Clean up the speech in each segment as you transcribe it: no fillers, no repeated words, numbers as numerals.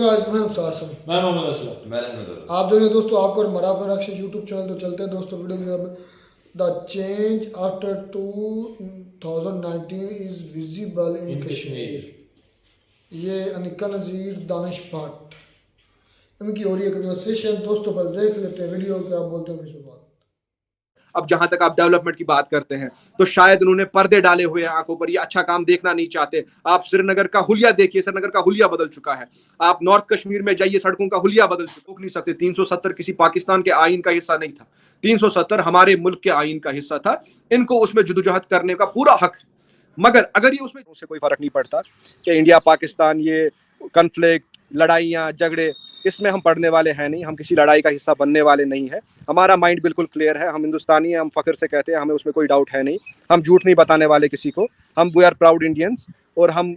Guys मैं उस्ताद सम मैं मोहम्मद असलम। मैं रहमत आप देख रहे हैं दोस्तों आपको और मराफ रक्षक यूट्यूब चैनल। तो चलते हैं दोस्तों वीडियो में। The change after 2019 is visible in Kashmir. ये अनिका नज़ीर दानिश भट्ट इनकी हो रही है कन्वर्सेशन। दोस्तों पर देख लेते हैं वीडियो क्या बोलते हैं इस बात। अब जहां तक आप डेवलपमेंट की बात करते हैं तो शायद उन्होंने पर्दे डाले हुए हैं आंखों पर, ये अच्छा काम देखना नहीं चाहते। आप श्रीनगर का हुलिया देखिए, श्रीनगर का हुलिया बदल चुका है। आप नॉर्थ कश्मीर में जाइए, सड़कों का हुलिया बदल चुका। रोक नहीं सकते। 370 किसी पाकिस्तान के आईन का हिस्सा नहीं था, 370 हमारे मुल्क के आईन का हिस्सा था। इनको उसमें जुदोजहद करने का पूरा हक है, मगर अगर ये उसमें उससे कोई फर्क नहीं पड़ता कि इंडिया पाकिस्तान ये कन्फ्लिक्ट, लड़ाइयाँ, झगड़े, इसमें हम पढ़ने वाले हैं नहीं। हम किसी लड़ाई का हिस्सा बनने वाले नहीं है। हमारा माइंड बिल्कुल क्लियर है। हम हिंदुस्तानी हैं, हम फख्र से कहते हैं, हमें उसमें कोई डाउट है नहीं। हम झूठ नहीं बताने वाले किसी को। हम वी आर प्राउड इंडियंस और हम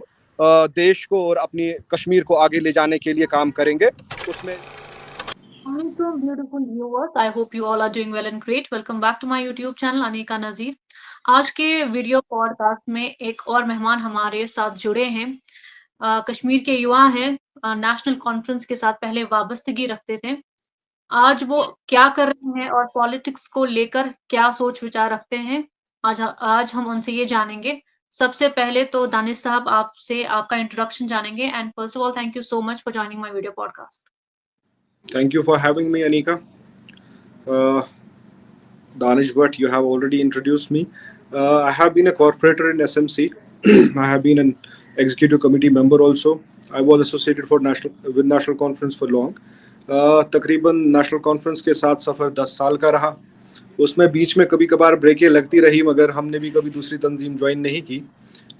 देश को और अपनी कश्मीर को आगे ले जाने के लिए काम करेंगे। उसमें Morning to beautiful viewers. I hope you all are doing well and great. Welcome back to my YouTube channel Anika नज़ीर। आज के वीडियो पॉडकास्ट में एक और मेहमान हमारे साथ जुड़े हैं। कश्मीर के युवा हैं, नेशनल कॉन्फ्रेंस के साथ पहले वाबस्तगी रखते थे। आज वो क्या कर रहे हैं और पॉलिटिक्स को लेकर क्या सोच विचार रखते हैं, आज हम उनसे ये जानेंगे। सबसे पहले तो दानिश साहब आपसे आपका इंट्रोडक्शन जानेंगे। And first of all thank you so much for joining my video podcast. Thank you for having me, Anika. Danish Bhatt, you have already introduced me. I have been a corporator in SMC. I have been an executive committee member also. I was associated with National Conference for long. तकरीबन national conference के साथ सफ़र 10 साल का रहा। उसमें बीच में कभी कभार ब्रेकें लगती रही, मगर हमने भी कभी दूसरी तंजीम ज्वाइन नहीं की।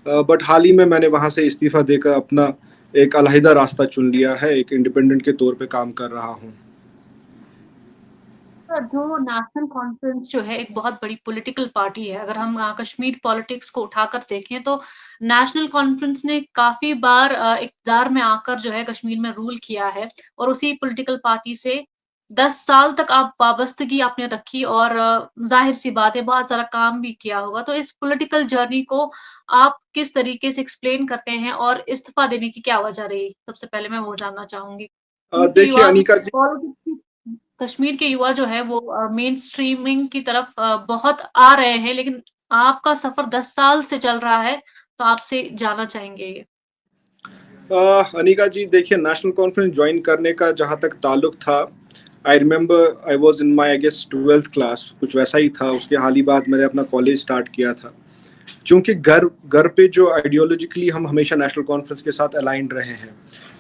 बट हाल ही में मैंने वहाँ से इस्तीफ़ा देकर अपना एक अलहदा रास्ता चुन लिया है। एक इंडिपेंडेंट के तौर पे काम कर रहा हूँ। जो नेशनल कॉन्फ्रेंस जो है एक बहुत बड़ी पॉलिटिकल पार्टी है। अगर हम कश्मीर पॉलिटिक्स को उठाकर देखें तो नेशनल कॉन्फ्रेंस ने काफी बार इक़्तिदार में आकर जो है कश्मीर में रूल किया है और उसी पॉलिटिकल पार्टी से 10 साल तक आप वाबस्तगी आपने रखी और जाहिर सी बात है बहुत सारा काम भी किया होगा। तो इस पॉलिटिकल जर्नी को आप किस तरीके से एक्सप्लेन करते हैं और इस्तीफा देने की क्या वजह रही? सबसे पहले मैं वो जानना चाहूंगी। देखिए अनीका जी, कश्मीर के युवा जो है वो मेन स्ट्रीमिंग की तरफ बहुत आ रहे हैं, लेकिन आपका सफर 10 साल से चल रहा है, तो आपसे जानना चाहेंगे ये। अनीका जी, देखिए नेशनल कॉन्फ्रेंस ज्वाइन करने का जहाँ तक ताल्लुक था, I remember I was in my I guess 12th class, कुछ वैसा ही था। उसके हाल ही बाद मैंने अपना कॉलेज स्टार्ट किया था। चूँकि घर पे जो आइडियोलॉजिकली हम हमेशा नेशनल कॉन्फ्रेंस के साथ अलाइंड रहे हैं।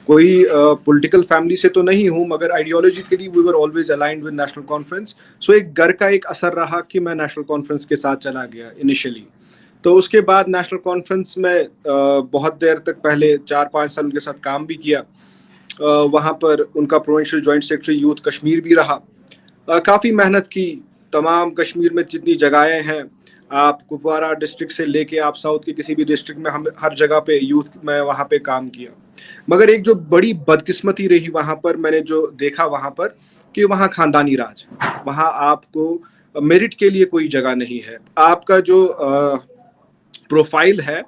कोई पॉलिटिकल फैमिली से तो नहीं हूँ, मगर ideologically we were always aligned with National Conference. सो एक घर का एक असर रहा कि मैं नेशनल कॉन्फ्रेंस के साथ चला गया इनिशियली। तो उसके बाद नेशनल कॉन्फ्रेंस में बहुत देर तक, पहले 4-5 साल उनके साथ काम भी किया। वहाँ पर उनका provincial joint secretary youth Kashmir भी रहा। काफ़ी मेहनत की। तमाम कश्मीर में जितनी जगहें हैं, आप कुपवारा डिस्ट्रिक्ट से लेके आप साउथ के किसी भी डिस्ट्रिक्ट में, हम हर जगह पे यूथ में वहाँ पे काम किया। मगर एक जो बड़ी बदकिस्मती रही वहाँ पर, मैंने जो देखा वहाँ पर, कि वहाँ खानदानी राज, वहाँ आपको मेरिट के लिए कोई जगह नहीं है। आपका जो प्रोफाइल है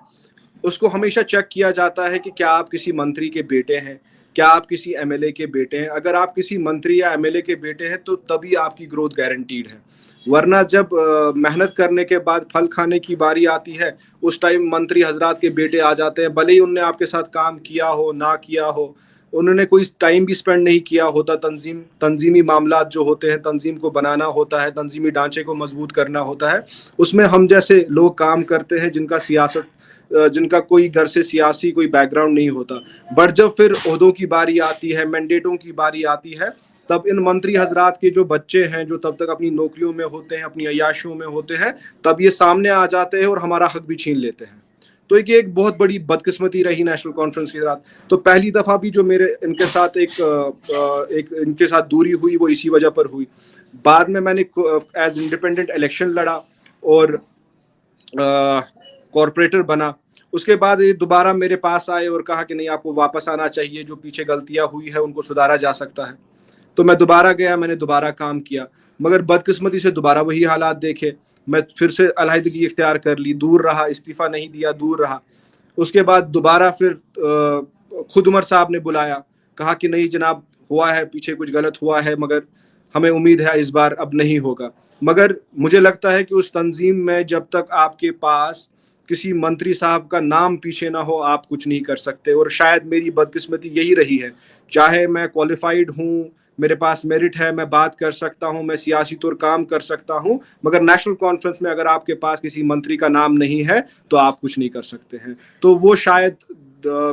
उसको हमेशा चेक किया जाता है कि क्या आप किसी मंत्री के बेटे हैं, क्या आप किसी एमएलए के बेटे हैं। अगर आप किसी मंत्री या एमएलए के बेटे हैं तो तभी आपकी ग्रोथ गारंटीड है, वरना जब मेहनत करने के बाद फल खाने की बारी आती है, उस टाइम मंत्री हजरात के बेटे आ जाते हैं। भले ही उनने आपके साथ काम किया हो ना किया हो, उन्होंने कोई टाइम भी स्पेंड नहीं किया होता। तंजीमी मामलात जो होते हैं, तंजीम को बनाना होता है, तंजीमी ढांचे को मजबूत करना होता है, उसमें हम जैसे लोग काम करते हैं जिनका कोई घर से सियासी कोई बैकग्राउंड नहीं होता। बट जब फिर ओहदों की बारी आती है, मैंडेटों की बारी आती है, तब इन मंत्री हजरात के जो बच्चे हैं, जो तब तक अपनी नौकरियों में होते हैं, अपनी अय्याशियों में होते हैं, तब ये सामने आ जाते हैं और हमारा हक भी छीन लेते हैं। तो ये एक बहुत बड़ी बदकिस्मती रही नेशनल कॉन्फ्रेंस के साथ। तो पहली दफ़ा भी जो मेरे इनके साथ एक इनके साथ दूरी हुई, वो इसी वजह पर हुई। बाद में मैंने एज इंडिपेंडेंट इलेक्शन लड़ा और कॉरपोरेटर बना। उसके बाद ये दोबारा मेरे पास आए और कहा कि नहीं, आपको वापस आना चाहिए, जो पीछे गलतियां हुई है उनको सुधारा जा सकता है। तो मैं दोबारा गया, मैंने दोबारा काम किया, मगर बदकिस्मती से दोबारा वही हालात देखे। मैं फिर से अलहदगी इख्तियार कर ली, दूर रहा, इस्तीफ़ा नहीं दिया, दूर रहा। उसके बाद दोबारा फिर खुद उमर साहब ने बुलाया, कहा कि नहीं जनाब, हुआ है, पीछे कुछ गलत हुआ है, मगर हमें उम्मीद है इस बार अब नहीं होगा। मगर मुझे लगता है कि उस तंजीम में जब तक आपके पास किसी मंत्री साहब का नाम पीछे ना हो, आप कुछ नहीं कर सकते। और शायद मेरी बदकिस्मती यही रही है, चाहे मैं क्वालिफाइड हूँ, मेरे पास मेरिट है, मैं बात कर सकता हूँ, मैं सियासी तौर काम कर सकता हूँ, मगर नेशनल कॉन्फ्रेंस में अगर आपके पास किसी मंत्री का नाम नहीं है तो आप कुछ नहीं कर सकते हैं। तो वो शायद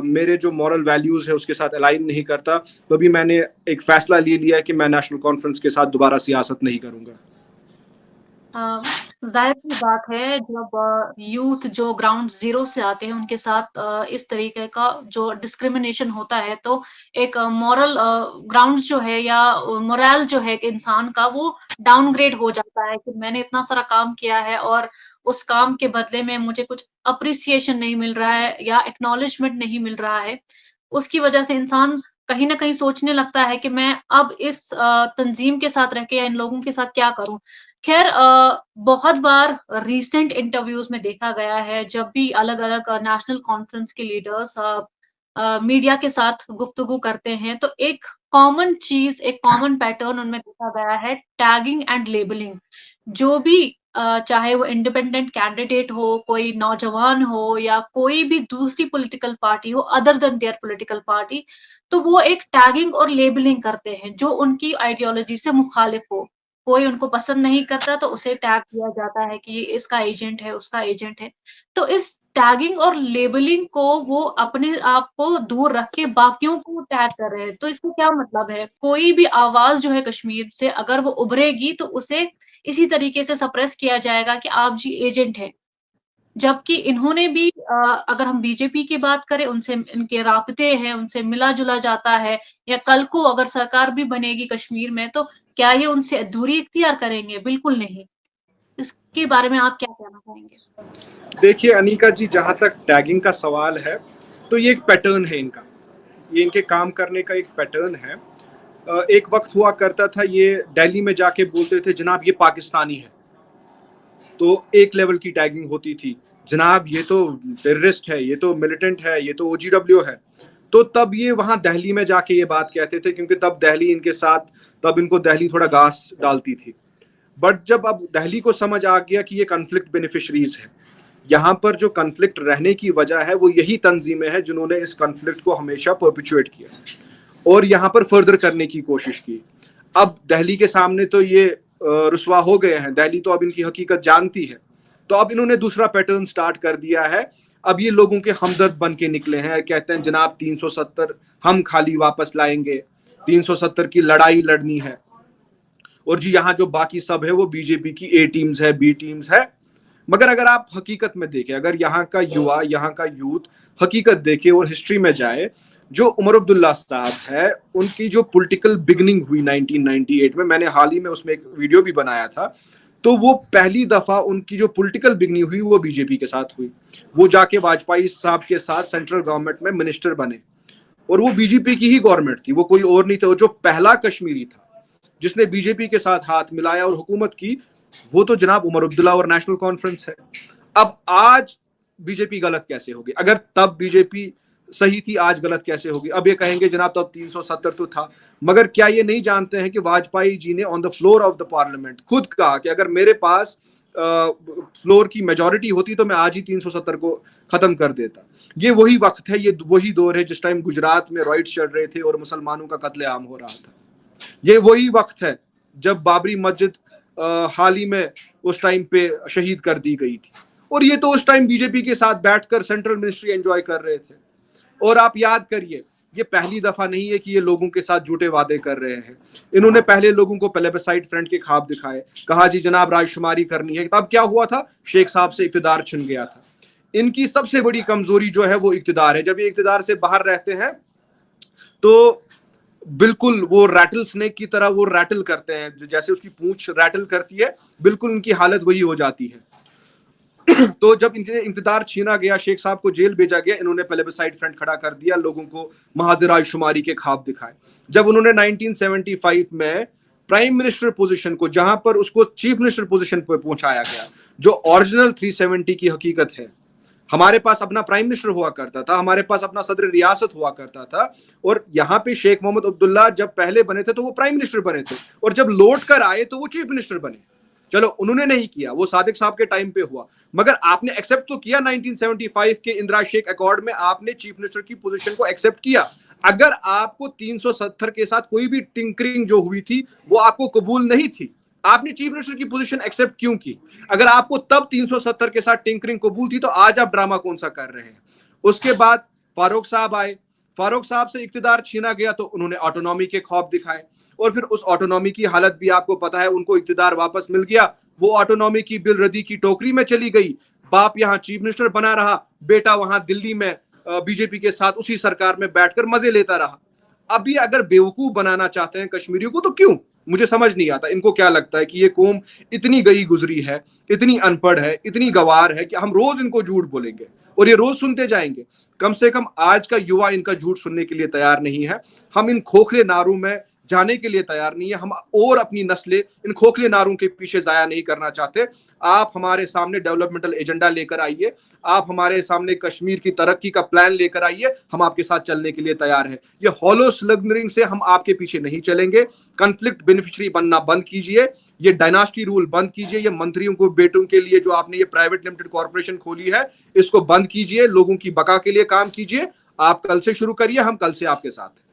मेरे जो मॉरल वैल्यूज है उसके साथ अलाइन नहीं करता, तो भी मैंने एक फैसला ले लिया कि मैं नेशनल कॉन्फ्रेंस के साथ दोबारा सियासत नहीं करूंगा। जाहिर सी बात है, जब यूथ जो ग्राउंड जीरो से आते हैं उनके साथ इस तरीके का जो डिस्क्रिमिनेशन होता है, तो एक मॉरल ग्राउंड जो है या मोरल जो है एक इंसान का, वो डाउनग्रेड हो जाता है कि मैंने इतना सारा काम किया है और उस काम के बदले में मुझे कुछ अप्रिसिएशन नहीं मिल रहा है या एक्नॉलेजमेंट नहीं मिल रहा है। उसकी वजह से इंसान कहीं न कहीं सोचने लगता है कि मैं अब इस तंज़ीम के साथ रह के या इन लोगों के साथ क्या करूँ? ख़ैर बहुत बार रीसेंट इंटरव्यूज़ में देखा गया है, जब भी अलग-अलग नेशनल कॉन्फ्रेंस के लीडर्स मीडिया के साथ गुफ्तगू करते हैं, तो एक कॉमन चीज़, एक कॉमन पैटर्न उनमें देखा गया है, टैगिंग एंड लेबलिंग। जो भी चाहे वो इंडिपेंडेंट कैंडिडेट हो, कोई नौजवान हो या कोई भी दूसरी पॉलिटिकल पार्टी हो other than there political party, तो वो एक टैगिंग और लेबलिंग करते हैं, जो उनकी आइडियोलॉजी से मुखालिफ हो। कोई उनको पसंद नहीं करता तो उसे टैग किया जाता है कि ये इसका एजेंट है, उसका एजेंट है। तो इस टैगिंग और लेबलिंग को वो अपने आप को दूर रख के बाकियों को टैग कर रहे हैं। तो इसका क्या मतलब है? कोई भी आवाज़ जो है कश्मीर से अगर वो उभरेगी तो उसे इसी तरीके से सप्रेस किया जाएगा कि आप जी एजेंट हैं। जबकि इन्होंने भी अगर हम बीजेपी की बात करें, उनसे इनके राब्ते हैं, उनसे मिला-जुला जाता है, या कल को अगर सरकार भी बनेगी कश्मीर में, तो क्या ये उनसे दूरी इख्तियार करेंगे? बिल्कुल नहीं। इसके बारे में आप क्या कहना चाहेंगे? देखिए अनीका जी, जहाँ तक टैगिंग का सवाल है, तो ये एक पैटर्न है इनका, ये इनके काम करने का एक पैटर्न है। एक वक्त हुआ करता था, ये दिल्ली में जाके बोलते थे जनाब ये पाकिस्तानी है, तो एक लेवल की टैगिंग होती थी, जनाब ये तो टेररिस्ट है, ये तो मिलिटेंट है, ये तो OGW है। तो तब ये वहां दिल्ली में जाके ये बात कहते थे, क्योंकि तब दिल्ली इनके साथ, तब इनको दिल्ली थोड़ा घास डालती थी। बट जब अब दिल्ली को समझ आ गया कि ये कन्फ्लिक्ट बेनिफिशरीज है, यहाँ पर जो कन्फ्लिक्ट रहने की वजह है वो यही तंजीमें हैं जिन्होंने इस कन्फ्लिक्ट को हमेशा परपिचुएट किया और यहाँ पर फर्दर करने की कोशिश की। अब दिल्ली के सामने तो ये रुसवा हो गए हैं, दिल्ली तो अब इनकी हकीकत जानती है, तो अब इन्होंने दूसरा पैटर्न स्टार्ट कर दिया है। अब ये लोगों के हमदर्द बन के निकले हैं, कहते हैं जनाब 370 हम खाली वापस लाएंगे, 370 की लड़ाई लड़नी है। और जी यहाँ जो बाकी सब है वो बीजेपी की A टीम्स है, B टीम्स है। मगर अगर आप हकीकत में देखें, अगर यहाँ का युवा, यहाँ का यूथ हकीकत देखे और हिस्ट्री में जाए, जो उमर अब्दुल्ला साहब है, उनकी जो पॉलिटिकल बिगनिंग हुई 1998 में, मैंने हाल ही में उसमें एक वीडियो भी बनाया था, तो वो पहली दफा उनकी जो पॉलिटिकल बिगनिंग हुई वो बीजेपी के साथ हुई। वो जाके वाजपेयी साहब के साथ सेंट्रल गवर्नमेंट में मिनिस्टर बने और वो बीजेपी की ही गवर्नमेंट थी, वो कोई और नहीं था। जो पहला कश्मीरी था जिसने बीजेपी के साथ हाथ मिलाया और हुकूमत की, वो तो जनाब उमर अब्दुल्ला और नेशनल कॉन्फ्रेंस है। अब आज बीजेपी गलत कैसे होगी? अगर तब बीजेपी सही थी, आज गलत कैसे होगी? अब ये कहेंगे जनाब तब 370 तो था, मगर क्या ये नहीं जानते हैं कि वाजपेयी जी ने on the floor of the parliament खुद कहा कि अगर मेरे पास फ्लोर की मेजॉरिटी होती तो मैं आज ही 370 को खत्म कर देता। ये वही वक्त है, ये वही दौर है जिस टाइम गुजरात में रॉइट्स चल रहे थे और मुसलमानों का कत्लेआम हो रहा था। ये वही वक्त है जब बाबरी मस्जिद हाल ही में उस टाइम पे शहीद कर दी गई थी, और ये तो उस टाइम बीजेपी के साथ बैठकर सेंट्रल मिनिस्ट्री एंजॉय कर रहे थे। और आप याद करिए, ये पहली दफा नहीं है कि ये लोगों के साथ झूठे वादे कर रहे हैं। इन्होंने पहले लोगों को प्लेबिसाइट फ्रंट के ख्वाब दिखाए, कहा जी जनाब राजशुमारी करनी है। तब क्या हुआ था? शेख साहब से इक्तिदार छिन गया था। इनकी सबसे बड़ी कमजोरी जो है वो इक्तिदार है। जब ये इक्तिदार से बाहर रहते हैं तो बिल्कुल वो रैटल स्नेक की तरह वो रैटल करते हैं, जैसे उसकी पूंछ रैटल करती है, बिल्कुल उनकी हालत वही हो जाती है। तो जब इनसे इक़्तिदार छीना गया, शेख साहब को जेल भेजा गया, इन्होंने प्लेबिसाइट फ्रंट खड़ा कर दिया, लोगों को महाजिर आयशुमारी के ख्वाब दिखाए। जब उन्होंने 1975 में प्राइम मिनिस्टर पोजीशन को, जहां पर उसको चीफ मिनिस्टर पोजीशन पर पहुंचाया गया, जो ओरिजिनल 370 की हकीकत है, हमारे पास अपना प्राइम मिनिस्टर हुआ करता था, हमारे पास अपना सदर रियासत हुआ करता था, और यहाँ पे शेख मोहम्मद अब्दुल्ला जब पहले बने थे तो वो प्राइम मिनिस्टर बने थे, और जब लौट कर आए तो वो चीफ मिनिस्टर बने। चलो उन्होंने नहीं किया, वो सादिक साहब के टाइम पे हुआ, मगर आपने एक्सेप्ट तो किया 1975 के इंदिरा शेख अकॉर्ड में, आपने चीफ मिनिस्टर की पोजीशन को एक्सेप्ट किया। अगर आपको 370 के साथ कोई भी टिंकरिंग जो हुई थी वो आपको कबूल नहीं थी, आपने चीफ मिनिस्टर की पोजीशन एक्सेप्ट क्यों की? अगर आपको तब 370 के साथ टिंकरिंग कबूल थी तो आज आप ड्रामा कौन सा कर रहे हैं? उसके बाद फारूक साहब आए, फारूक साहब से इक्तिदार छीना गया तो उन्होंने ऑटोनॉमी के ख्वाब दिखाए, और फिर उस ऑटोनॉमी की हालत भी आपको पता है, उनको इक्तिदार वापस मिल गया, वो ऑटोनॉमी की बिल रद्दी की टोकरी में चली गई, बाप यहाँ चीफ मिनिस्टर बना रहा, बेटा वहां दिल्ली में बीजेपी के साथ उसी सरकार में बैठकर मजे लेता रहा। अभी अगर बेवकूफ बनाना चाहते हैं कश्मीरियों को तो क्यों? मुझे समझ नहीं आता इनको क्या लगता है कि ये कौम इतनी गई गुजरी है, इतनी अनपढ़ है, इतनी गवार है कि हम रोज इनको झूठ बोलेंगे और ये रोज सुनते जाएंगे। कम से कम आज का युवा इनका झूठ सुनने के लिए तैयार नहीं है, हम इन खोखले नारों में जाने के लिए तैयार नहीं है, हम और अपनी नस्लें इन खोखले नारों के पीछे जाया नहीं करना चाहते। आप हमारे सामने डेवलपमेंटल एजेंडा लेकर आइए, आप हमारे सामने कश्मीर की तरक्की का प्लान लेकर आइए, हम आपके साथ चलने के लिए तैयार हैं। ये हॉलो स्लगनरिंग से हम आपके पीछे नहीं चलेंगे। कॉन्फ्लिक्ट बेनिफिशियरी बनना बंद कीजिए, ये डायनास्टी रूल बंद कीजिए, ये मंत्रियों को बेटों के लिए जो आपने ये प्राइवेट लिमिटेड कॉर्पोरेशन खोली है इसको बंद कीजिए, लोगों की बका के लिए काम कीजिए। आप कल से शुरू करिए, हम कल से आपके साथ हैं।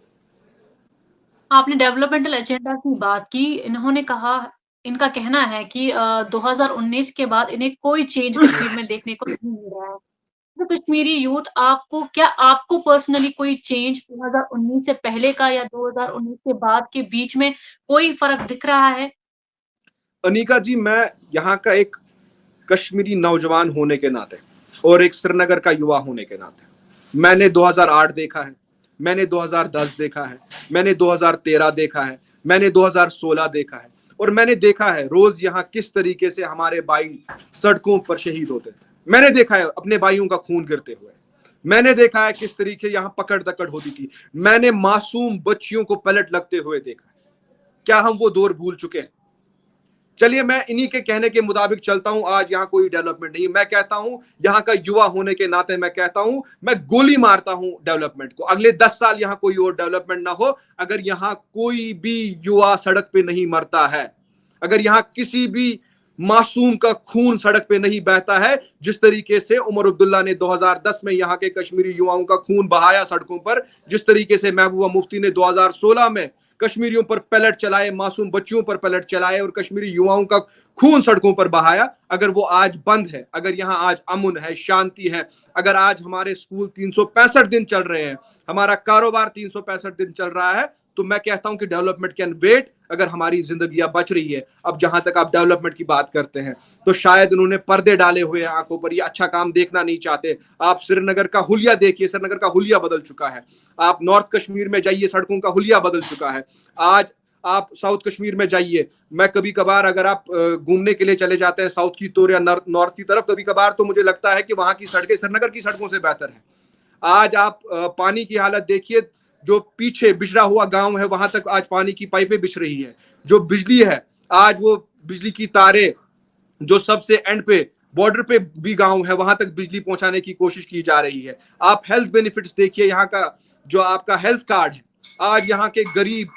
आपने डेवलपमेंटल एजेंडा की बात की। इन्होंने कहा, इनका कहना है कि 2019 के बाद इन्हें कोई चेंज कश्मीर में देखने को नहीं मिल रहा है। तो कश्मीरी यूथ आपको पर्सनली कोई चेंज 2019 से पहले का या 2019 के बाद के बीच में कोई फ़र्क दिख रहा है? अनीका जी, मैं यहाँ का एक कश्मीरी नौजवान होने के नाते और एक श्रीनगर का युवा होने के नाते मैंने 2008 देखा है, मैंने 2010 देखा है, मैंने 2013 देखा है, मैंने 2016 देखा है, और मैंने देखा है रोज यहाँ किस तरीके से हमारे भाई सड़कों पर शहीद होते थे। मैंने देखा है अपने भाइयों का खून गिरते हुए, मैंने देखा है किस तरीके यहाँ पकड़ दकड़ होती थी, मैंने मासूम बच्चियों को पलट लगते हुए देखा है। क्या हम वो दौर भूल चुके हैं? चलिए मैं इन्हीं के कहने के मुताबिक चलता हूं। आज यहाँ कोई डेवलपमेंट नहीं, मैं कहता हूं यहाँ का युवा होने के नाते मैं कहता हूं मैं गोली मारता हूं डेवलपमेंट को। अगले 10 साल यहाँ कोई और डेवलपमेंट ना हो अगर यहाँ कोई भी युवा सड़क पे नहीं मरता है, अगर यहाँ किसी भी मासूम का खून सड़क पे नहीं बहता है। जिस तरीके से उमर अब्दुल्ला ने 2010 में यहाँ के कश्मीरी युवाओं का खून बहाया सड़कों पर, जिस तरीके से महबूबा मुफ्ती ने 2016 में कश्मीरियों पर पैलेट चलाए, मासूम बच्चियों पर पैलेट चलाए और कश्मीरी युवाओं का खून सड़कों पर बहाया, अगर वो आज बंद है, अगर यहाँ आज अमन है, शांति है, अगर आज हमारे स्कूल 365 दिन चल रहे हैं, हमारा कारोबार 365 दिन चल रहा है, तो मैं कहता हूं कि डेवलपमेंट कैन वेट। अगर हमारी जिंदगियां बच रही है, अब जहां तक आप डेवलपमेंट की बात करते हैं तो शायद उन्होंने पर्दे डाले हुए हैं आंखों पर, ये अच्छा काम देखना नहीं चाहते। आप श्रीनगर का हुलिया देखिए, श्रीनगर का हुलिया बदल चुका है। आप नॉर्थ कश्मीर में जाइए, सड़कों का हुलिया बदल चुका है। आज आप साउथ कश्मीर में जाइए, मैं कभी कभार अगर आप घूमने के लिए चले जाते हैं साउथ की तरफ या नॉर्थ की तरफ, कभी कभार तो मुझे लगता है कि वहां की सड़कें श्रीनगर की सड़कों से बेहतर है। आज आप पानी की हालत देखिए, जो पीछे बिछड़ा हुआ गांव है वहां तक आज पानी की पाइपें बिछ रही है। जो बिजली है, आज वो बिजली की तारे जो सबसे एंड पे बॉर्डर पे भी गांव है वहां तक बिजली पहुंचाने की कोशिश की जा रही है। आप हेल्थ बेनिफिट्स देखिए, यहाँ का जो आपका हेल्थ कार्ड है, आज यहाँ के गरीब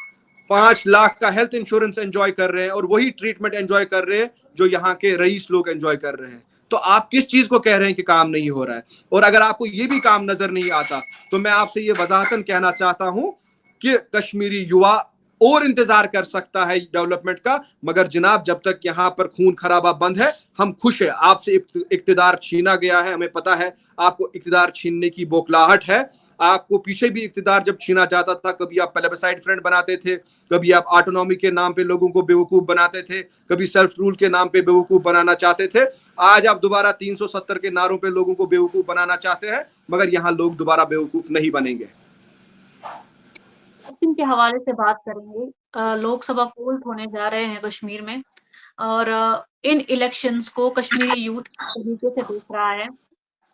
5 लाख का हेल्थ इंश्योरेंस एंजॉय कर रहे हैं और वही ट्रीटमेंट एंजॉय कर रहे हैं जो यहाँ के रईस लोग एंजॉय कर रहे हैं। तो आप किस चीज को कह रहे हैं कि काम नहीं हो रहा है? और अगर आपको ये भी काम नजर नहीं आता तो मैं आपसे ये वजाहतन कहना चाहता हूं कि कश्मीरी युवा और इंतजार कर सकता है डेवलपमेंट का, मगर जनाब जब तक यहाँ पर खून खराबा बंद है हम खुश है। आपसे इक्तिदार छीना गया है, हमें पता है आपको इक्तिदार छीनने की बौखलाहट है। आपको पीछे भी इक्तिदार जब छीना जाता था, कभी आप प्लेबिसाइड फ्रंट बनाते थे, कभी आप ऑटोनॉमी के नाम पे लोगों को बेवकूफ बनाते थे, कभी सेल्फ रूल के नाम पे बेवकूफ बनाना चाहते थे। आज आप दोबारा 370 के नारों पे लोगों को बेवकूफ बनाना चाहते हैं, मगर यहाँ लोग दोबारा बेवकूफ नहीं बनेंगे। इलेक्शन के हवाले से बात करेंगे। लोकसभा पोल्स होने जा रहे हैं कश्मीर में और इन इलेक्शंस को कश्मीरी यूथ किस तरीके से देख रहा है?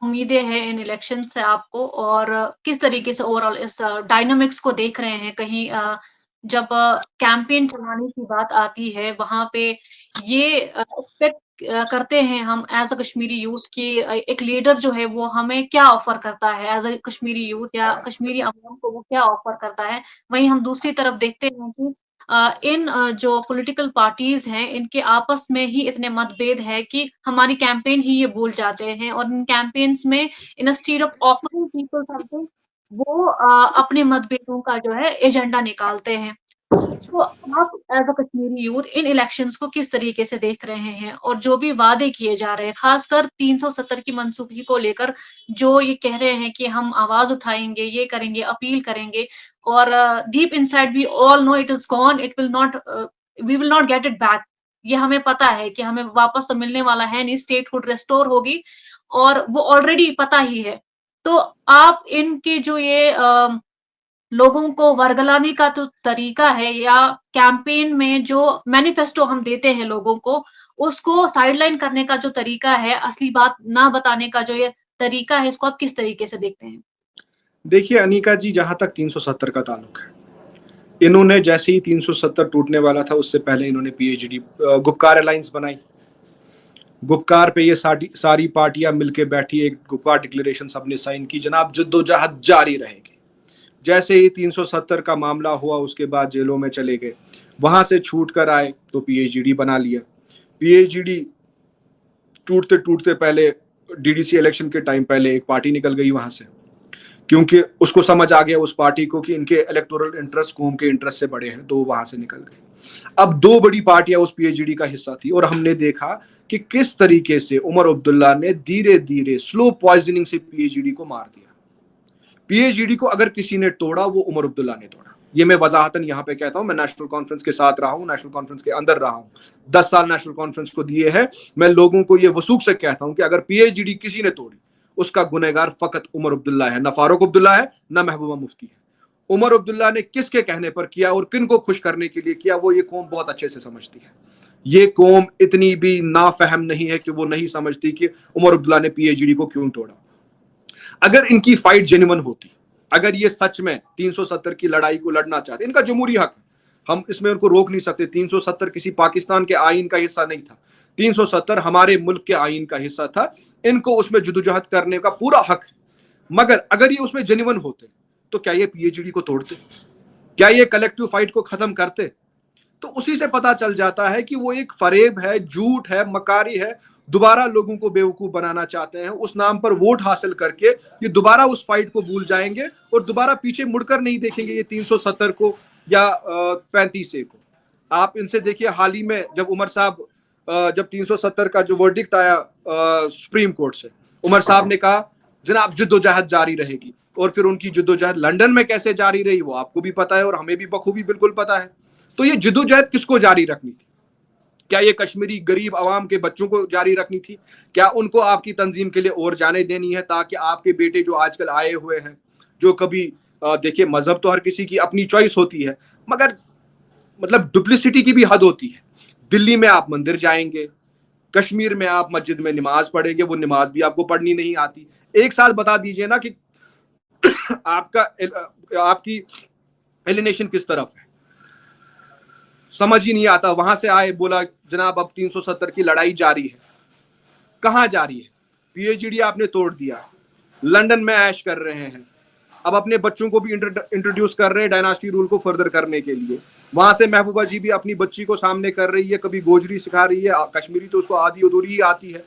उम्मीदें हैं इन इलेक्शन से आपको, और किस तरीके से ओवरऑल इस डायनामिक्स को देख रहे हैं? कहीं जब कैंपेन चलाने की बात आती है वहां पे ये एक्सपेक्ट करते हैं हम एज अ कश्मीरी यूथ की एक लीडर जो है वो हमें क्या ऑफर करता है एज अ कश्मीरी यूथ या कश्मीरी अवाम को वो क्या ऑफर करता है, वहीं हम दूसरी तरफ देखते हैं कि इन जो पॉलिटिकल पार्टीज हैं इनके आपस में ही इतने मतभेद है कि हमारी कैंपेन ही ये भूल जाते हैं और इन कैंपेन्स में instead of offering people something वो अपने मतभेदों का जो है एजेंडा निकालते हैं। तो आप as a Kashmiri youth in elections को किस तरीके से देख रहे हैं? और जो भी वादे किए जा रहे हैं, खासकर 370 की मनसूखी को लेकर जो ये कह रहे हैं कि हम आवाज़ उठाएँगे, ये करेंगे, अपील करेंगे और deep inside we all know it is gone, it will not we will not get it back. ये हमें पता है कि हमें वापस तो मिलने वाला है नहीं, स्टेटहुड रिस्टोर होगी और वो ऑलरेडी पता ही है। तो आप इनके जो ये लोगों को वर्गलाने का जो तरीका है या कैंपेन में जो मैनिफेस्टो हम देते हैं लोगों को, उसको साइडलाइन करने का जो तरीका है, असली बात ना बताने का जो ये तरीका है, इसको आप किस तरीके से देखते हैं? देखिए अनिका जी, जहां तक 370 का ताल्लुक है, इन्होंने जैसे ही 370 टूटने वाला था उससे पहले इन्होंने पीएचडी गुपकार अलायंस बनाई। गुपकार पे ये सारी पार्टियां मिलके बैठी, एक गुपकार डिक्लेरेशन सबने साइन की, जनाब जद्दोजहद जारी रहेगी। जैसे ही 370 का मामला हुआ उसके बाद जेलों में चले गए, वहां से छूट कर आए तो पीएचडी बना लिया। पीएचडी टूटते टूटते पहले डीडीसी इलेक्शन के टाइम पहले एक पार्टी निकल गई वहां से, क्योंकि उसको समझ आ गया उस पार्टी को कि इनके इलेक्टोरल इंटरेस्ट कौम के इंटरेस्ट से बड़े हैं, तो वहां से निकल गए। अब दो बड़ी पार्टियां उस पीएचडी का हिस्सा थी और हमने देखा कि किस तरीके से उमर अब्दुल्ला ने धीरे धीरे स्लो पॉइजनिंग से पीएचडी को मार दिया। पीएचडी को अगर किसी ने तोड़ा वो उमर अब्दुल्ला ने तोड़ा। ये मैं वजाहतन यहाँ पे कहता हूँ, मैं नेशनल कॉन्फ्रेंस के साथ रहा हूँ, नेशनल कॉन्फ्रेंस के अंदर रहा हूँ, 10 साल नेशनल कॉन्फ्रेंस को दिए हैं। मैं लोगों को ये वसूख से कहता हूँ कि अगर पीएचडी किसी ने तोड़ी उसका गुनहगार फकत उमर अब्दुल्ला है, ना फारूक अब्दुल्ला है, ना महबूबा मुफ्ती है। उमर अब्दुल्ला ने किसके कहने पर किया और किन को खुश करने के लिए किया वो ये कौम बहुत अच्छे से समझती है। ये कौम इतनी भी नाफहम नहीं है कि वो नहीं समझती कि उमर अब्दुल्ला ने पीएचडी को क्यों तोड़ा। अगर इनकी फाइट जेन्युइन होती, अगर ये सच में 370 की लड़ाई को लड़ना चाहते, इनका जमहूरी हक, हम इसमें उनको रोक नहीं सकते। 370 किसी पाकिस्तान के आईन का हिस्सा नहीं था, 370 हमारे मुल्क के आईन का हिस्सा था। इनको उसमें जदोजहद करने का पूरा हक है। मगर अगर ये उसमें जेन्युइन होते तो क्या ये पीएचडी को तोड़ते? क्या ये कलेक्टिव फाइट को खत्म करते? तो उसी से पता चल जाता है कि वो एक फरेब है, झूठ है, मकारी है, दोबारा लोगों को बेवकूफ बनाना चाहते हैं। उस नाम पर वोट हासिल करके ये दोबारा उस फाइट को भूल जाएंगे और दोबारा पीछे मुड़कर नहीं देखेंगे ये 370 को या 35 को। आप इनसे देखिए, हाल ही में जब उमर साहब जब 370 का जो वर्डिक्ट आया सुप्रीम कोर्ट से, उमर साहब ने कहा जनाब जद्दोजहद जारी रहेगी, और फिर उनकी जद्दोजहद लंदन में कैसे जारी रही वो आपको भी पता है और हमें भी बखूबी बिल्कुल पता है। तो ये जद्दोजहद किसको जारी रखनी थी? क्या ये कश्मीरी गरीब आवाम के बच्चों को जारी रखनी थी? क्या उनको आपकी तंजीम के लिए और जाने देनी है ताकि आपके बेटे जो आजकल आए हुए हैं, जो कभी देखिए मजहब तो हर किसी की अपनी चॉइस होती है, मगर मतलब डुप्लिसिटी की भी हद होती है। दिल्ली में आप मंदिर जाएंगे, कश्मीर में आप मस्जिद में नमाज पढ़ेंगे, वो नमाज भी आपको पढ़नी नहीं आती। एक साल बता दीजिए ना कि आपकी एलिनेशन किस तरफ है, समझ ही नहीं आता। वहां से आए, बोला जनाब अब 370 की लड़ाई जारी है। कहां जारी है? पीएचडी आपने तोड़ दिया, लंदन में ऐश कर रहे हैं, अब अपने बच्चों को भी इंट्रोड्यूस कर रहे हैं डायनास्टी रूल को फर्दर करने के लिए। वहां से महबूबा जी भी अपनी बच्ची को सामने कर रही है, कभी गोजरी सिखा रही है, कश्मीरी तो उसको आधी अधूरी ही आती है,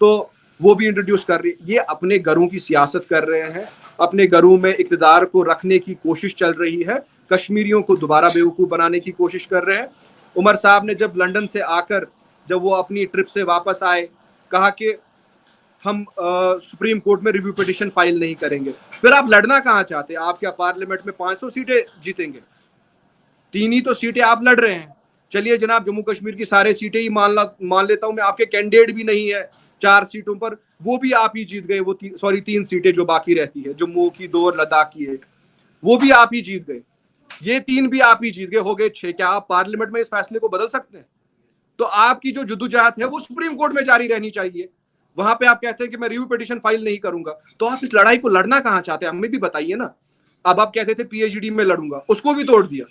तो वो भी इंट्रोड्यूस कर रही है। ये अपने घरों की सियासत कर रहे हैं, अपने घरों में इक़्तिदार को रखने की कोशिश चल रही है, कश्मीरियों को दोबारा बेवकूफ़ बनाने की कोशिश कर रहे हैं। उमर साहब ने जब लंदन से आकर, जब वो अपनी ट्रिप से वापस आए, कहा कि हम सुप्रीम कोर्ट में रिव्यू पिटीशन फाइल नहीं करेंगे। फिर आप लड़ना कहाँ चाहते हैं? आप क्या पार्लियामेंट में 500 सीटें जीतेंगे? 3 ही तो सीटें आप लड़ रहे हैं। चलिए जनाब, जम्मू कश्मीर की सारे सीटें ही मान लेता हूं मैं, आपके कैंडिडेट भी नहीं है 4 सीटों पर, वो भी आप ही जीत गए। वो 3 सीटें जो बाकी रहती है, जम्मू की 2 और लद्दाख की 1, वो भी आप ही जीत गए। ये 3 भी आप ही जीत गए, हो गए 6। क्या आप पार्लियामेंट में इस फैसले को बदल सकते हैं? तो आपकी जो जद्दोजहद है वो सुप्रीम कोर्ट में जारी रहनी चाहिए। वहां पे आप कहते हैं कि मैं रिव्यू पिटीशन फाइल नहीं करूंगा, तो आप इस लड़ाई को लड़ना कहां चाहते हैं? हमें भी बताइए ना। अब आप कहते थे पीएचडी में लड़ूंगा, उसको भी तोड़ दिया।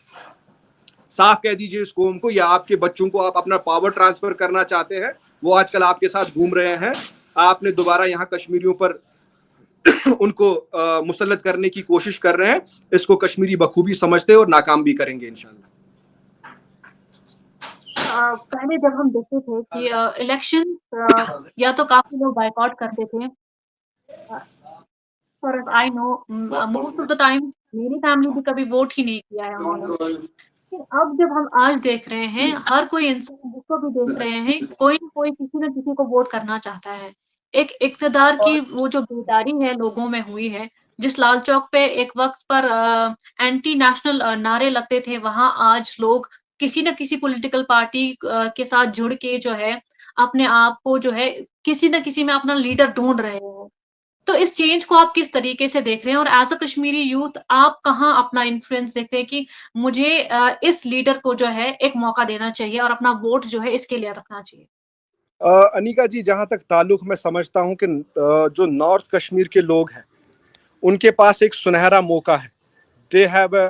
साफ कह दीजिए इस कौम को, या आपके बच्चों को आप अपना पावर ट्रांसफर करना चाहते हैं वो आजकल आपके साथ घूम रहे हैं। आपने दोबारा यहाँ कश्मीरियों पर उनको मुसल्लत करने की कोशिश कर रहे हैं। इसको कश्मीरी बखूबी समझते हैं और नाकाम भी करेंगे इंशाल्लाह। पहले जब हम देखते थे कि इलेक्शन या तो काफी लोग बायकॉट करते थे, for as I know most of the time मेरी फैमिली भी कभी वोट ही नहीं किया है उन्होंने। लेकिन अब जब हम आज देख रहे हैं, हर कोई इंसान जिसको भी देख रहे हैं, कोई न कोई किसी न किसी को वोट करना चाहता है। एक इक़्तिदार की वो जो बेदारी है लोगों में हुई है, जिस लाल चौक पे एक वक़्त पर एंटी नेशनल नारे लगते थे, वहाँ आज लोग किसी न किसी पॉलिटिकल पार्टी के साथ जुड़ के जो है, अपने आप को जो है किसी न किसी में अपना लीडर ढूँढ रहे हैं। तो इस चेंज को आप किस तरीके से देख रहे हैं और एज़ अ कश्मीरी यूथ आप कहाँ अपना इन्फ्लुएंस देखते हैं कि मुझे इस लीडर को जो है एक मौका देना चाहिए और अपना वोट जो है इसके लिए रखना चाहिए? अनिका जी, जहाँ तक ताल्लुक मैं समझता हूँ कि जो नॉर्थ कश्मीर के लोग हैं, उनके पास एक सुनहरा मौका है। They have a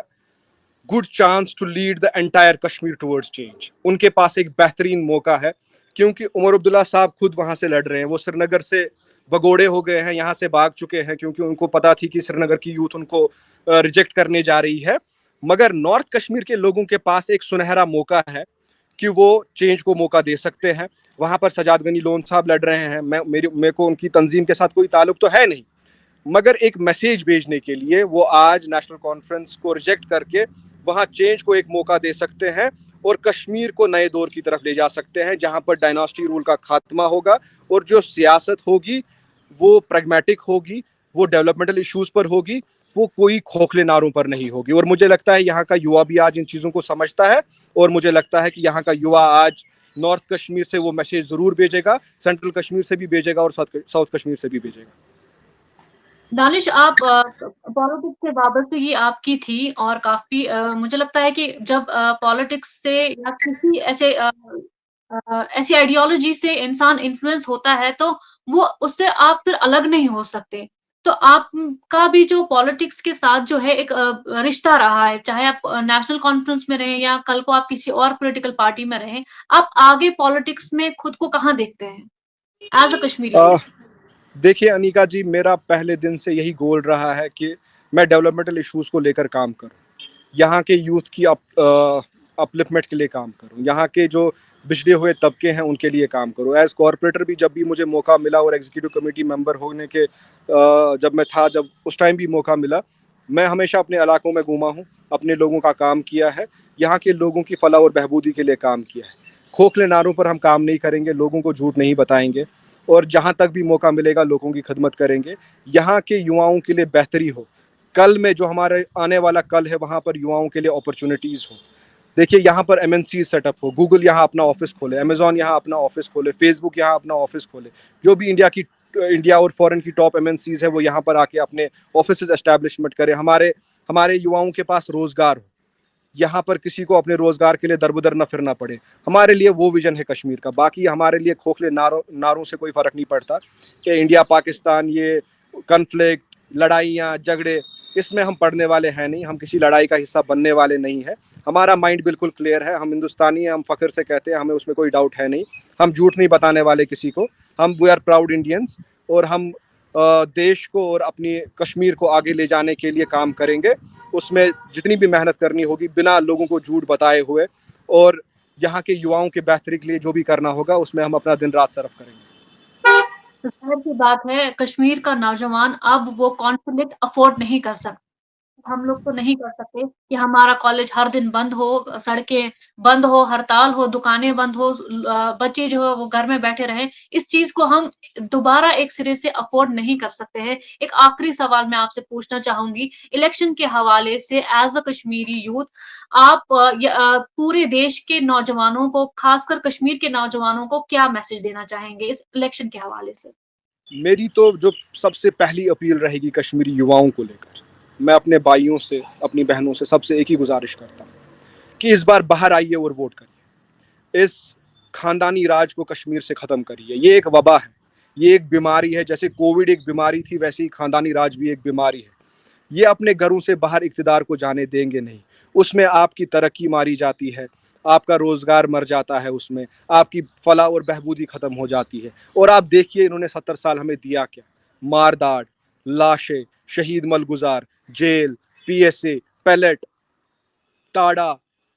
good chance to lead the entire Kashmir towards change. उनके पास एक बेहतरीन मौका है, क्योंकि उमर अब्दुल्ला साहब खुद वहाँ से लड़ रहे हैं। वो श्रीनगर से भगोड़े हो गए हैं, यहाँ से भाग चुके हैं, क्योंकि उनको पता थी कि श्रीनगर की यूथ उनको रिजेक्ट करने जा रही है। मगर नॉर्थ कश्मीर के लोगों के पास एक सुनहरा मौका है कि वो चेंज को मौका दे सकते हैं। वहाँ पर सजाद गनी लोन साहब लड़ रहे हैं। मेरे को उनकी तंजीम के साथ कोई ताल्लुक तो है नहीं, मगर एक मैसेज भेजने के लिए वो आज नेशनल कॉन्फ्रेंस को रिजेक्ट करके वहाँ चेंज को एक मौका दे सकते हैं और कश्मीर को नए दौर की तरफ ले जा सकते हैं, जहाँ पर डायनास्टी रूल का खात्मा होगा और जो सियासत होगी वो प्रैग्मेटिक होगी, वो डेवलपमेंटल इश्यूज पर होगी, वो कोई खोखले नारों पर नहीं होगी। और मुझे लगता है यहाँ का युवा भी आज इन चीज़ों को समझता है और मुझे लगता है कि यहाँ का युवा आज नॉर्थ कश्मीर से वो मैसेज ज़रूर भेजेगा, सेंट्रल कश्मीर से भी भेजेगा और साउथ कश्मीर से भी भेजेगा। दानिश, आप पॉलिटिक्स से वाबस्तगी आपकी थी और काफ़ी मुझे लगता है कि जब पॉलिटिक्स से या किसी ऐसी आइडियोलॉजी से इंसान इन्फ्लुएंस होता है, तो वो उससे आप फिर अलग नहीं हो सकते। तो आपका भी जो पॉलिटिक्स के साथ जो है एक रिश्ता रहा है, चाहे आप नेशनल कॉन्फ्रेंस में रहें या कल को आप किसी और पॉलिटिकल पार्टी में रहें, आप आगे पॉलिटिक्स में खुद को कहाँ देखते हैं एज़ अ कश्मीरी? देखिए अनिका जी, मेरा पहले दिन से यही गोल रहा है कि मैं डेवलपमेंटल इश्यूज़ को लेकर काम करूं, यहाँ के यूथ की अपलिफ्टमेंट के लिए काम करूं, यहाँ के जो बिछड़े हुए तबके हैं उनके लिए काम करूं। एज कॉरपोरेटर भी जब भी मुझे मौका मिला और एग्जीक्यूटिव कमेटी मेंबर होने के जब उस टाइम भी मौका मिला, मैं हमेशा अपने इलाकों में घूमा हूँ, अपने लोगों का काम किया है, यहाँ के लोगों की फलाह और बहबूदी के लिए काम किया है। खोखले नारों पर हम काम नहीं करेंगे, लोगों को झूठ नहीं बताएंगे और जहाँ तक भी मौका मिलेगा लोगों की खिदमत करेंगे, यहाँ के युवाओं के लिए बेहतरी हो। कल में जो हमारे आने वाला कल है, वहाँ पर युवाओं के लिए अपॉर्चुनिटीज़ हो। देखिए यहाँ पर MNC सेटअप हो, गूगल यहाँ अपना ऑफिस खोले, अमेजॉन यहाँ अपना ऑफिस खोले, फेसबुक यहाँ अपना ऑफिस खोले, जो भी इंडिया और फॉरेन की टॉप MNCs है वो यहाँ पर आके अपने ऑफिस एस्टैब्लिशमेंट करें। हमारे युवाओं के पास रोजगार हो, यहाँ पर किसी को अपने रोजगार के लिए दरबदर न फिरना पड़े। हमारे लिए वो विजन है कश्मीर का। बाकी हमारे लिए खोखले नारों से कोई फ़र्क नहीं पड़ता कि इंडिया पाकिस्तान, ये कन्फ्लिक्ट, लड़ाइयाँ, झगड़े, इसमें हम पढ़ने वाले हैं नहीं, हम किसी लड़ाई का हिस्सा बनने वाले नहीं है। हमारा माइंड बिल्कुल क्लियर है, हम हिंदुस्तानी हैं, हम फ़ख्र से कहते हैं, हमें उसमें कोई डाउट है नहीं। हम झूठ नहीं बताने वाले किसी को, वी आर प्राउड इंडियंस और हम देश को और अपनी कश्मीर को आगे ले जाने के लिए काम करेंगे। उसमें जितनी भी मेहनत करनी होगी बिना लोगों को झूठ बताए हुए, और यहाँ के युवाओं के बेहतरी के लिए जो भी करना होगा उसमें हम अपना दिन रात सर्फ करेंगे। तो ज़ाहिर सी बात है, कश्मीर का नौजवान अब वो कॉन्फ्लिक्ट अफोर्ड नहीं कर सकता। हम लोग तो नहीं कर सकते कि हमारा कॉलेज हर दिन बंद हो, सड़कें बंद हो, हड़ताल हो, दुकानें बंद हो, बच्चे जो है वो घर में बैठे रहें। इस चीज़ को हम दोबारा एक सिरे से अफोर्ड नहीं कर सकते हैं। एक आखिरी सवाल मैं आपसे पूछना चाहूँगी, इलेक्शन के हवाले से एज़ अ कश्मीरी यूथ आप पूरे देश के नौजवानों को, खासकर कश्मीर के नौजवानों को क्या मैसेज देना चाहेंगे इस इलेक्शन के हवाले से? मेरी तो जो सबसे पहली अपील रहेगी कश्मीरी युवाओं को लेकर, मैं अपने भाइयों से, अपनी बहनों से सबसे एक ही गुजारिश करता हूँ कि इस बार बाहर आइए और वोट करिए। इस खानदानी राज को कश्मीर से ख़त्म करिए। ये एक वबा है, ये एक बीमारी है। जैसे कोविड एक बीमारी थी, वैसे ही खानदानी राज भी एक बीमारी है। ये अपने घरों से बाहर इक़्तिदार को जाने देंगे नहीं। उसमें आपकी तरक्की मारी जाती है, आपका रोजगार मर जाता है, उसमें आपकी फलाह और बहबूदी खत्म हो जाती है। और आप देखिए इन्होंने 70 साल हमें दिया क्या? मारदाड़, लाशें, शहीद मलगुजार, जेल, पीएसए, पैलेट, टाड़ा,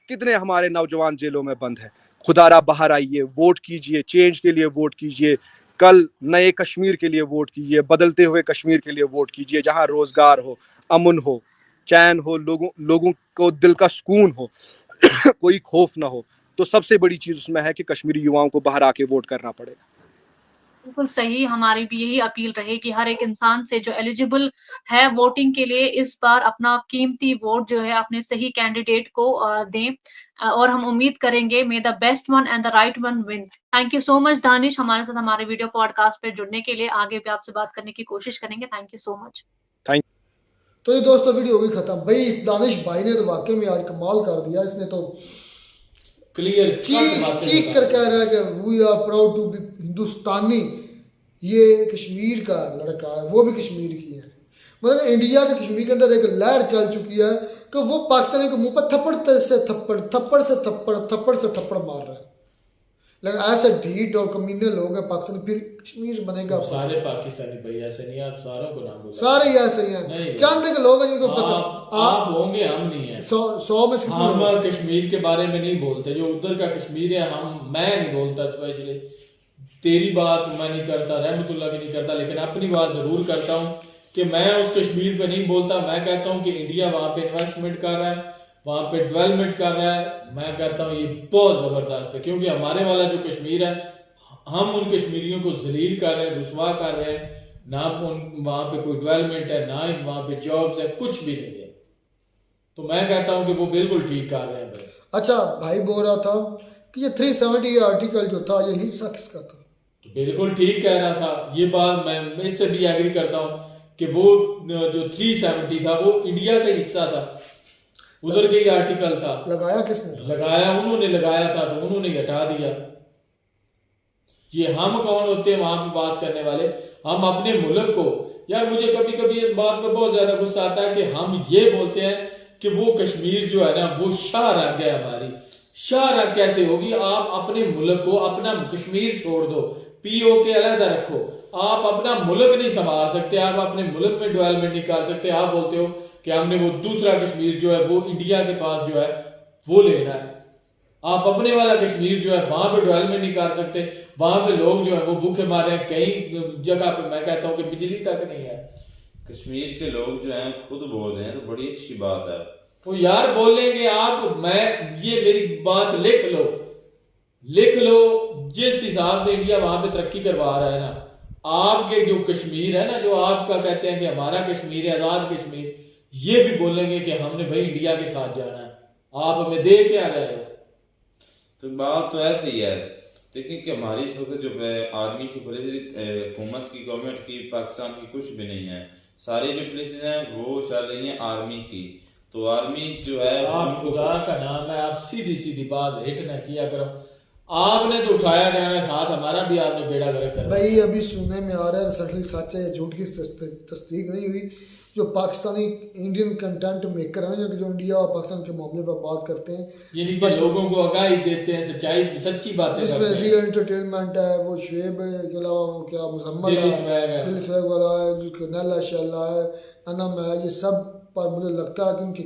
कितने हमारे नौजवान जेलों में बंद है। खुदारा बाहर आइए, वोट कीजिए, चेंज के लिए वोट कीजिए, कल नए कश्मीर के लिए वोट कीजिए, बदलते हुए कश्मीर के लिए वोट कीजिए, जहां रोजगार हो, अमन हो, चैन हो, लोगों को दिल का सुकून हो, कोई खौफ ना हो। तो सबसे बड़ी चीज उसमें है कि कश्मीरी युवाओं को बाहर आके वोट करना पड़ेगा। बिल्कुल सही, हमारी भी यही अपील रहेगी हर एक इंसान से जो एलिजिबल है वोटिंग के लिए, इस बार अपना कीमती वोट जो है अपने सही कैंडिडेट को दें। और हम उम्मीद करेंगे मे the best one and the right one win. Thank you so much Danish हमारे साथ हमारे वीडियो पॉडकास्ट पे जुड़ने के लिए। आगे भी आपसे बात करने की कोशिश करेंगे। Thank you so much. Thank तो ये दोस्तों वीडियो होगी खत्म। भाई इस दानिश भाई ने तो वाकई में आज कमाल कर दिया। इसने तो क्लियर चीख कर कह रहा है कि we are proud to be Hindustani. ये कश्मीर का लड़का है, वो भी कश्मीर की है। मतलब इंडिया के कश्मीर के अंदर एक लहर चल चुकी है कि वो पाकिस्तानी के मुंह पर थप्पड़ से थप्पड़, थप्पड़ से थप्पड़, थप्पड़ से थप्पड़ मार रहा है। लेकिन ऐसे ढीठ और कमीने लोग हैं पाकिस्तानी, फिर कश्मीर बनेगा। सारे पाकिस्तानी भाई ऐसे नहीं, आप सारों को नाम बोला। सारे ही ऐसे ही हैं, चंद के लोग हैं जिनको पता। आप होंगे, हम नहीं है। 100 में से हम कश्मीर के बारे में नहीं बोलते, जो उधर का कश्मीर है मैं नहीं बोलता। स्पेशली तेरी बात मैं नहीं करता, रहमतुल्लाह की नहीं करता, लेकिन अपनी बात जरूर करता हूँ कि मैं उस कश्मीर पे नहीं बोलता। मैं कहता हूँ कि इंडिया वहाँ पे इन्वेस्टमेंट कर रहा है, वहाँ पे डेवलपमेंट कर रहा है। मैं कहता हूँ ये बहुत ज़बरदस्त है, क्योंकि हमारे वाला जो कश्मीर है, हम उन कश्मीरियों को जलील कर रहे हैं, रुसवा कर रहे हैं। ना वहाँ पे कोई डेवलपमेंट है, ना वहाँ पे जॉब्स है, कुछ भी नहीं है। तो मैं कहता हूँ कि वो बिल्कुल ठीक कर रहे हैं भाई। अच्छा भाई बोल रहा था कि ये 370 आर्टिकल जो था ये हिस्सा किसका था? तो बिल्कुल ठीक कह रहा था। ये बात मैं इससे भी एग्री करता हूँ कि वो जो 370 था वो इंडिया का हिस्सा था, उधर के ही आर्टिकल था। लगाया किसने? लगाया उन्होंने लगाया था, तो उन्होंने हटा दिया। ये हम कौन होते हैं वहां पे बात करने वाले? हम अपने मुल्क को, यार मुझे कभी कभी इस बात पे बहुत ज्यादा गुस्सा आता है कि हम ये बोलते हैं कि वो कश्मीर जो है ना वो शाह रग है हमारी। शाह रग कैसे होगी? आप अपने मुल्क को, अपना कश्मीर छोड़ दो, पीओके अलग रखो, आप अपना मुल्क नहीं संभाल सकते, आप अपने मुल्क में डेवलपमेंट नहीं कर सकते। आप बोलते हो कि हमने वो दूसरा कश्मीर जो है वो इंडिया के पास जो है वो लेना है। आप अपने वाला कश्मीर जो है वहां पे डेवलपमेंट नहीं कर सकते। वहां पे लोग जो है वो भूखे मारे हैं, कई जगह पे मैं कहता हूँ कि बिजली तक नहीं है। कश्मीर के लोग जो हैं खुद बोल रहे हैं, तो बड़ी अच्छी बात है। तो यार बोलेंगे आप, मैं ये मेरी बात लिख लो, लिख लो। जिस हिसाब से इंडिया वहां पे तरक्की करवा रहा है ना, आपके जो कश्मीर है ना, जो आपका कहते हैं कि हमारा कश्मीर है, आजाद कश्मीर, ये भी बोलेंगे कि हमने भाई इंडिया के साथ जाना है। आप हमें दे क्या रहे हो? तो बात तो ऐसे ही है। देखिए कि हमारी इस वक्त जो आर्मी की पॉलिसी, हुकूमत की, गवर्नमेंट की, पाकिस्तान की कुछ भी नहीं है। सारी जो पॉलिसीज हैं वो चल रही हैं आर्मी की। तो आर्मी जो है, आप खुदा का नाम है, आप सीधी सीधी बात हिट ना किया करो। आपने तो उठाया जाना साथ, हमारा भी आपने बेड़ा गर्क कर। भाई अभी सुनने में आ रहा है, सही सच है या झूठ की तस्दीक नहीं हुई, जो पाकिस्तानी इंडियन कंटेंट मेकर हैं जो इंडिया और पाकिस्तान के मामले पर बात करते हैं, यानी कि लोगों को आगाही देते हैं, सच्चाई सच्ची बातें जिसमें करते हैं। रियल एंटरटेनमेंट है, वो शुएब के अलावा वो क्या मुजम्मल दिल्ली स्वैग है, दिल्ली स्वैग वाला है, जो नैला शैला है, अनम है, ये सब पर मुझे लगता है क्योंकि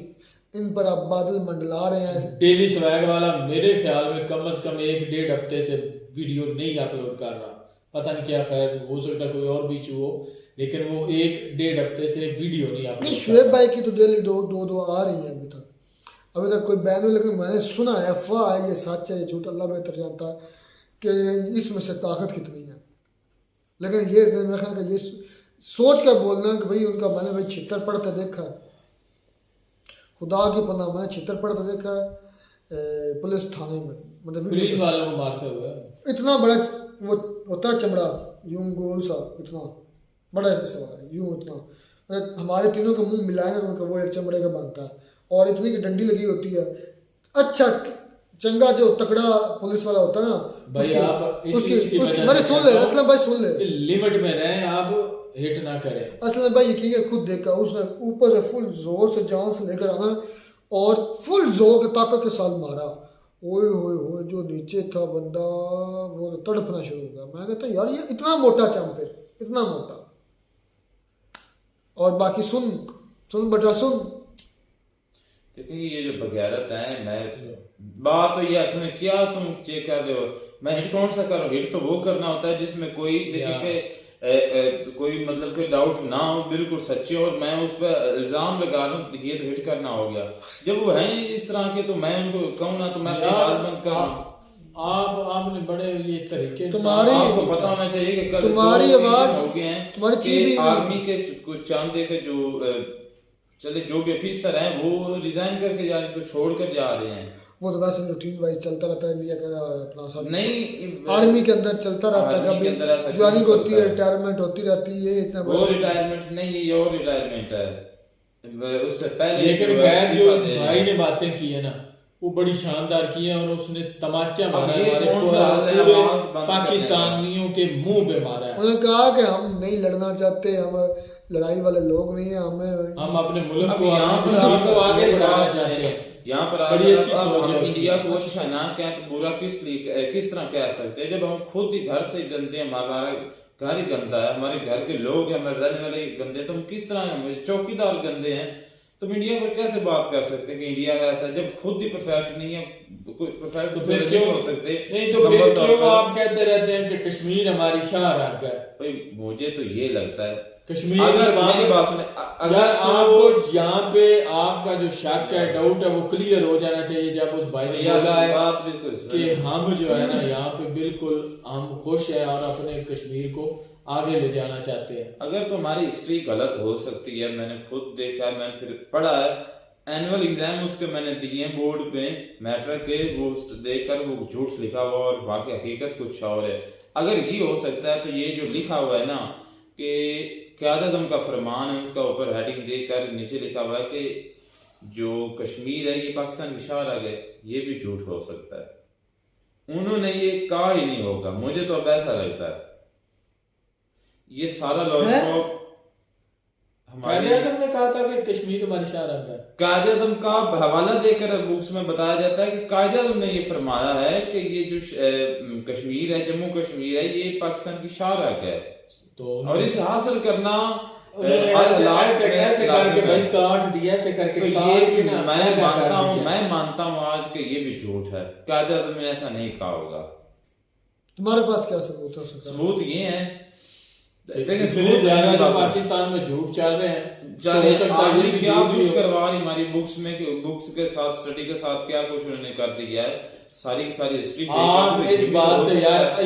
इन पर आप बादल मंडला रहे हैं। डेली स्वैग वाला मेरे ख्याल में कम से कम 1-1.5 हफ्ते से वीडियो नहीं अपलोड कर रहा। पता नहीं क्या, खैर हो सकता कोई और भी इशू हो, लेकिन वो 1-1.5 हफ्ते से वीडियो नहीं अपलोड। नहीं, शुएब भाई की तो डेली दो आ रही है अभी तक कोई बैन नहीं। लेकिन मैंने सुना है, अफवाह है, ये सच है ये झूठ अल्लाह बेहतर जानता है कि इसमें से ताकत कितनी है। लेकिन ये ज़हन रखना कि ये सोच कर बोलना कि भाई उनका, मैंने भाई छितर पढ़ते देखा, खुदा की पनाह मैंने छितर पढ़ते देखा पुलिस थाने में, मतलब पुलिस वालों को मारते हुए। इतना बड़ा वो होता है चमड़ा, यूं गोल सा, इतना बड़ा सा यूं, इतना मतलब हमारे तीनों का मुंह मिलाएंगे तो उनका वो एक चमड़े का बनता है, और इतनी की डंडी लगी होती है। अच्छा चंगा जो तकड़ा पुलिस वाला होता है ना भाई, आप उसकी मैंने सुन ले असलम भाई, सुन ले, लिमिट में रहें, आप हिट ना करें। असलम भाई यकीन है, खुद देखा उसने ऊपर से फुल जोर से जान से लेकर आना और फुल जोर के ताकत के साथ मारा। ओए होए होए, जो नीचे था बंदा वो तो तड़पना शुरू हो गया। मैं कहता यार ये इतना मोटा चंपिर, इतना मोटा। और बाकी सुन सुन बेटा सुन, देखिए ये जो बगैरत है, मैं बात तो ये है, तुमने क्या तुम चेक कर रहे हो, मैं हिट कौन सा कर रहा हूँ? हिट तो वो करना होता है जिसमें कोई देखिए कि कोई मतलब कोई डाउट ना हो, बिल्कुल सच्चे, और मैं उस पर इल्जाम लगा रहा हूँ ये तो हिट करना हो गया। जब वो हैं इस तरह के तो मैं उनको कहूँ ना तो मैं अपनी बात बंद कर दूं। आपने बड़े ये तरीके तुम्हारी- आपको पता होना चाहिए कि कल तुम्हारी दो आवाज चीजें हो गए हैं तुम्हारी कि चीज भी आर्मी के कुछ चांदे के जो चले जो भी ऑफिसर हैं वो रिजाइन करके जा रहे, छोड़ कर जा रहे हैं। वो तो वैसे रूटीन वाइज चलता रहता है इंडिया का अपना सारा। नहीं आर्मी के अंदर चलता रहता है, आर्मी के अंदर ऐसा कभी ज्वाइनिंग क्यों होती है, चलता है? रिटायरमेंट होती रहती है, इतना वो रिटायरमेंट नहीं है, ये और रिटायरमेंट है। उससे पहले लेकिन जो खैर जो इस्तीफा इस दे भाई ने बातें की है ना वो बड़ी शानदार की है, और उसने तमाचा मारा ये है हमारे कौन सा हाल है, पूरे आवाज बंद पाकिस्तानियों के मुंह पे मारा है। उन्होंने कहा कि हम नहीं लड़ना चाहते, हम लड़ाई वाले लोग नहीं है, हमें हम अपने मुल्क अब को यहाँ पर हिंदुस्तान को आगे मेरी बढ़ाना बात चाहते सुने, हैं। यहाँ पर बड़ी अगर अच्छी अब सोच है हम उसकी। इंडिया को अच्छा ना कहें तो बुरा किस तरह कह सकते हैं, जब हम खुद ही घर से गंदे हैं, हमारा घर ही गंदा है, हमारे घर के लोग हैं, हमारे रहने वाले गंदे, तो हम किस तरह चौकीदार गंदे हैं, तो हम इंडिया पर कैसे बात कर सकते हैं कि इंडिया ऐसा है जब खुद ही परफेक्ट नहीं है, कोई परफेक्ट तो फिर नहीं क्यों हो सकते। नहीं तो फिर नंबर क्यों दो आप कहते रहते हैं कि कश्मीर हमारी शाह राग है? भाई मुझे तो ये लगता है कश्मीर अगर के बाद- मेरी बात सुने अगर यार तो- आपको यहाँ पे आपका जो शक है, डाउट है, वो क्लियर हो जाना चाहिए जब उस भाई ने यार बोला है बात बिल्कुल कि हम जो है ना यहाँ पे बिल्कुल हम खुश हैं और अपने कश्मीर को आगे ले जाना चाहते हैं। अगर तो हमारी हिस्ट्री गलत हो सकती है, मैंने खुद देखा है, मैंने फिर पढ़ा है, एनुअल एग्जाम उसके मैंने दिए हैं बोर्ड पे मैट्रिक के, वो देखकर वो झूठ लिखा हुआ और वाकई हकीकत कुछ और है। अगर ये हो सकता है तो ये जो लिखा हुआ है ना कि क़यादत-ए-आज़म का फरमान है, उसका ऊपर हेडिंग देकर नीचे लिखा हुआ है कि जो कश्मीर है ये पाकिस्तान की शाह राग है, ये भी झूठ हो सकता है। उन्होंने ये कहा ही नहीं होगा, मुझे तो अब ऐसा लगता है। ये सारा लॉजिक कायदे आज़म ने कहा था कि कश्मीर हमारी शाह राग है। कायदे-ए-आज़म का हवाला देकर बुक्स में बताया जाता है कि कायदे-ए-आज़म ने ये फरमाया है कि ये जो कश्मीर है, जम्मू कश्मीर है, ये पाकिस्तान की शाह राग है, तो और इसे हासिल करना उन्होंने हर ऐसे हालात ऐसे में करके लाजिम है। भाई काट दिया, ऐसे करके तो काट ये के ना मैं अलग कर मानता हूँ, दिया। मैं मानता हूँ आज कि ये भी झूठ है, कायदे-ए-आज़म ने ऐसा नहीं कहा होगा। तुम्हारे पास क्या सबूत हो सकता है? सबूत ये है, देखिए इतने सबूत ज्यादा की जो बात है। पाकिस्तान में झूठ चल रहे हैं, तो जाने हो सकता है आदमी ये भी क्या झूठ भी कुछ हो। करवा रही हमारी बुक्स में, बुक्स के साथ स्टडी के साथ क्या कुछ उन्होंने कर दिया है, सारी की सारी हिस्ट्री आप इस बात से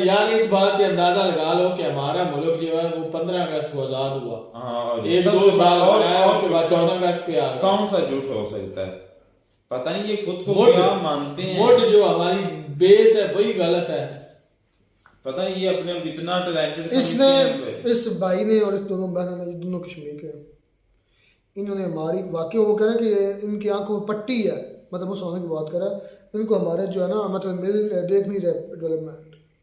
यार इस बात से अंदाजा लगा लो कि हमारा मुल्क जो है वो 15 अगस्त को आजाद हुआ, हाँ, और एक सबसे दो साल और- बनाया, और उसके बाद 14 अगस्त पे आ गया। कौन सा झूठ हो सकता है? पता नहीं ये खुद को मुड क्या मानते हैं, मुड जो हमारी बेस है वही गलत है। पता नहीं ये अपने आप इतना टैलेंटेड इसने इस भाई ने और इस दोनों बहनों ने, दोनों कश्मीर के, इन्होंने हमारी वाकई वो कह रहे हैं कि ये इनकी आंखों में पट्टी है, मतलब मुसलमानों की बात कर रहा है, इनको हमारे जो है ना मतलब मिल देख नहीं रहे डेवलपमेंट,